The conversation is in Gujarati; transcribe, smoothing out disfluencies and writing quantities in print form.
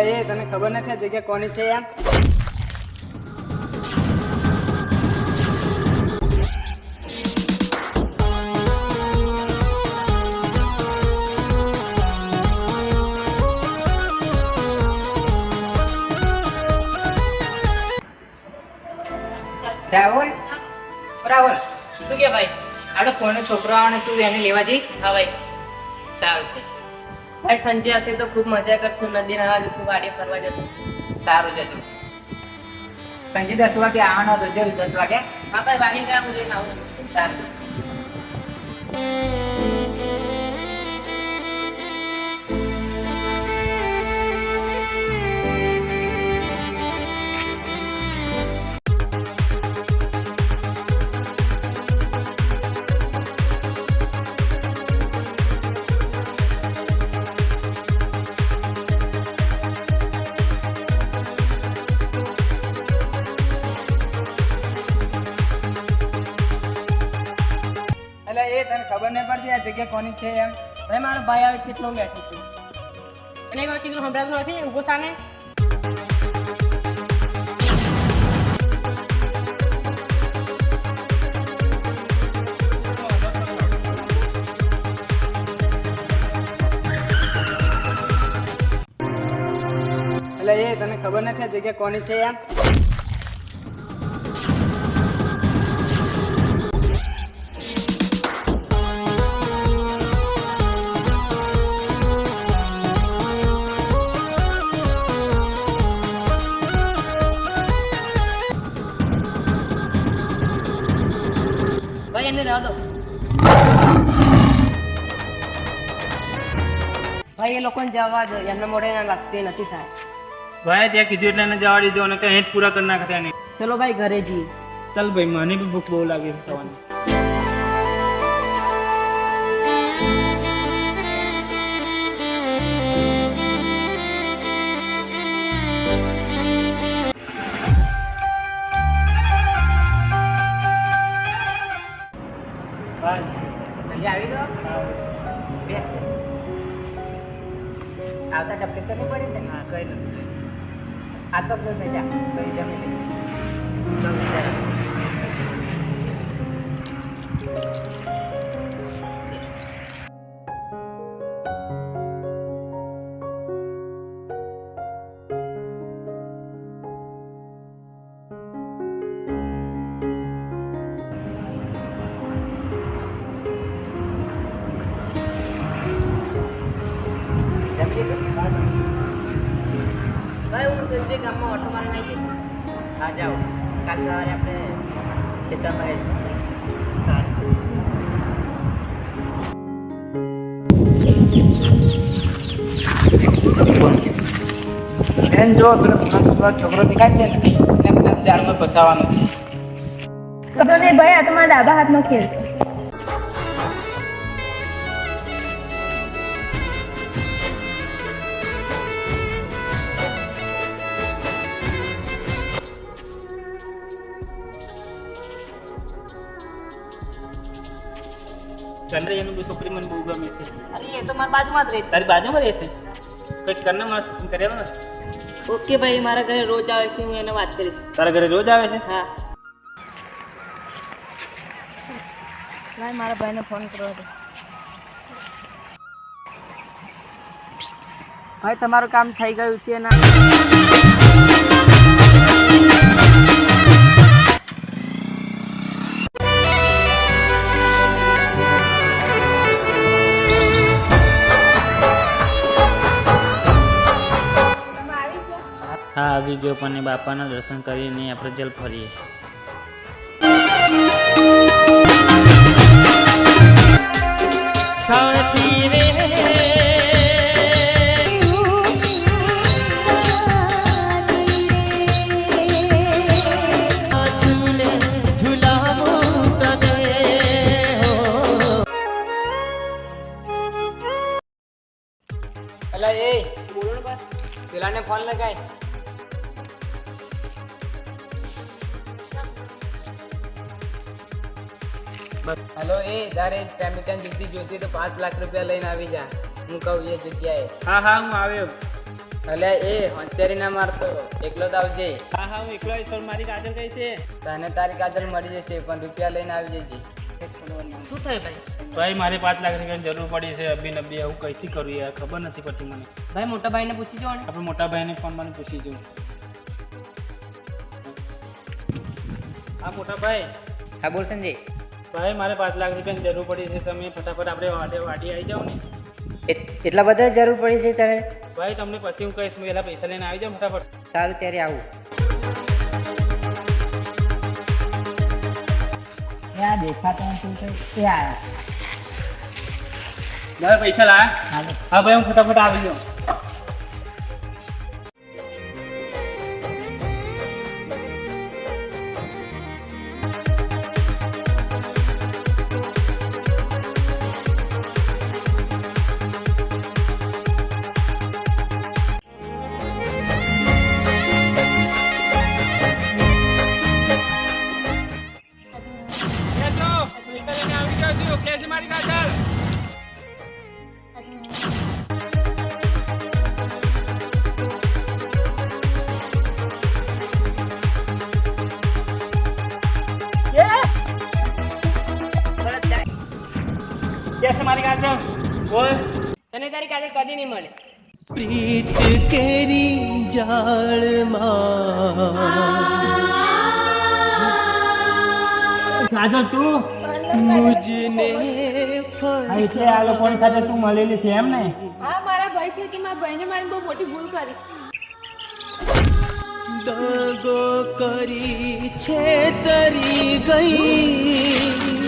એટલે એ તને ખબર નથી આ જગ્યા કોની છે એમ? રાહુલ રાહુલ શું કે ભાઈ આપણે કોનો છોકરો આવે તું એને લેવા જઈશ? હા ભાઈ સારું ભાઈ સંજય હશે તો ખૂબ મજા કરશું, નદી નાવા જશું, વાડીએ ફરવા જશું. સારું જજો. સંજય 10 વાગે આવવાનો તો જલ્દી 10 વાગે. હા ભાઈ વાગી ગયા હું લઈને આવું. સારું. એટલે એ તને ખબર નહીં પડતી આ જગ્યા કોની છે એમ? ભાઈ મારો ભાઈ આવે કેટલો બેઠો છું અને એક વાર કીધું સંભળાતું નથી ઊભો સાને. એટલે એ તને ખબર નથી આ જગ્યા કોની છે એમ? ભાઈ એને રહેવા દો. ભાઈ એ લોકોને જવા દો, એમને મોઢે ના લાગતી નથી સાહેબ. ભાઈ ત્યાં કીધું એટલે એને જવા દીધો અને કંઈ જ પૂરા કરી નાખ્યા નહીં. ચલો ભાઈ ઘરે જઈએ. ચાલ ભાઈ મને બી ભૂખ બહુ લાગી છે સવારની. સંજય આવી ગયો? બેસ. આવતા તકલીફ તો નહીં પડી ને? હા કંઈ નથી. આ તો થઈ જા કઈ જમી લે. ભાઈ હું સંજય ગામમાં ઓટો મારી નાખી. હા જાઓ, કાલ સવારે આપણે ખેતરમાં રહીશું. સારું. બેન જો પેલો છોકરો દેખાય છે ને એને મને જાળમાં ફસાવાનો છે. ખબર નહીં ભાઈ, આ તો મારા ડાબા હાથનો ખેલ છે. ચંદ્રયાનું બી છોકરી મને બહુ ગમે છે. અરે એ તો મારા બાજુમાં જ રહે છે. તારી બાજુમાં રહેશે? કંઈક કરને મારે શૂટિંગ કરેલું ને. ઓકે ભાઈ, મારા ઘરે રોજ આવે છે, હું એને વાત કરીશ. તારા ઘરે રોજ આવે છે? હા. ભાઈ મારા ભાઈને ફોન કરવા દે. ભાઈ તમારું કામ થઈ ગયું છે ને? હા આવી ગયો, પણ બાપાના દર્શન કરીને આપણે જલ ફરીએ. એટલે એ બોલો ને બસ, પેલાને ફોન લગાય. હેલો એ તારે પ્રેમિકા જલ્દી જોતી તો 5 લાખ રૂપિયા લઈને આવી જા. હું કહું એ જગ્યાએ. હા હા હું આવ્યો. અલ્યા એ હોશિયારી ના મારતો, એકલો તો આવજે. હા હા હું એકલો આવીશ. પણ મારી કાજલ કઈ છે? તને તારી કાજલ મળી જશે, પણ રૂપિયા લઈને આવી જજે. શું થયું ભાઈ? ભાઈ મારે 5 લાખ રૂપિયાની જરૂર પડી છે. અભી નબ્બી હું કઈથી કરું યાર, ખબર નથી પડતી મને. ભાઈ મોટા ભાઈને પૂછી જો ને. આપણે મોટા ભાઈને ફોન મને પૂછી જોઉં. હા મોટા ભાઈ. હા બોલ સંજય. ભાઈ મારે 5 લાખ રૂપિયાની જરૂર પડી છે. તમે ફટાફટ આપણે વાડી આવી જાઓ ને. એટલા બધા જરૂર પડી છે તારે? ભાઈ તમને પછી હું કહીશ. હું પહેલાં પૈસા લઈને આવી જાઉં ફટાફટ. સારું ત્યારે આવું. દેખાતો નથી. ભાઈ પૈસા લાયા? હા ભાઈ હું ફટાફટ આવી જાઉં. कैसे मारी काजल बोल. તને તારી કાજલ કદી નહીં મળે. प्रीत केरी जाड़ કાજલ તું मुझने એટલે આ લોકોની સાથે તું મળેલી છે એમ ને? હા મારા ભાઈ છે કે મારા ભાઈને મારી બહુ મોટી ભૂલ કરી છે. दगो करी छे तरी गई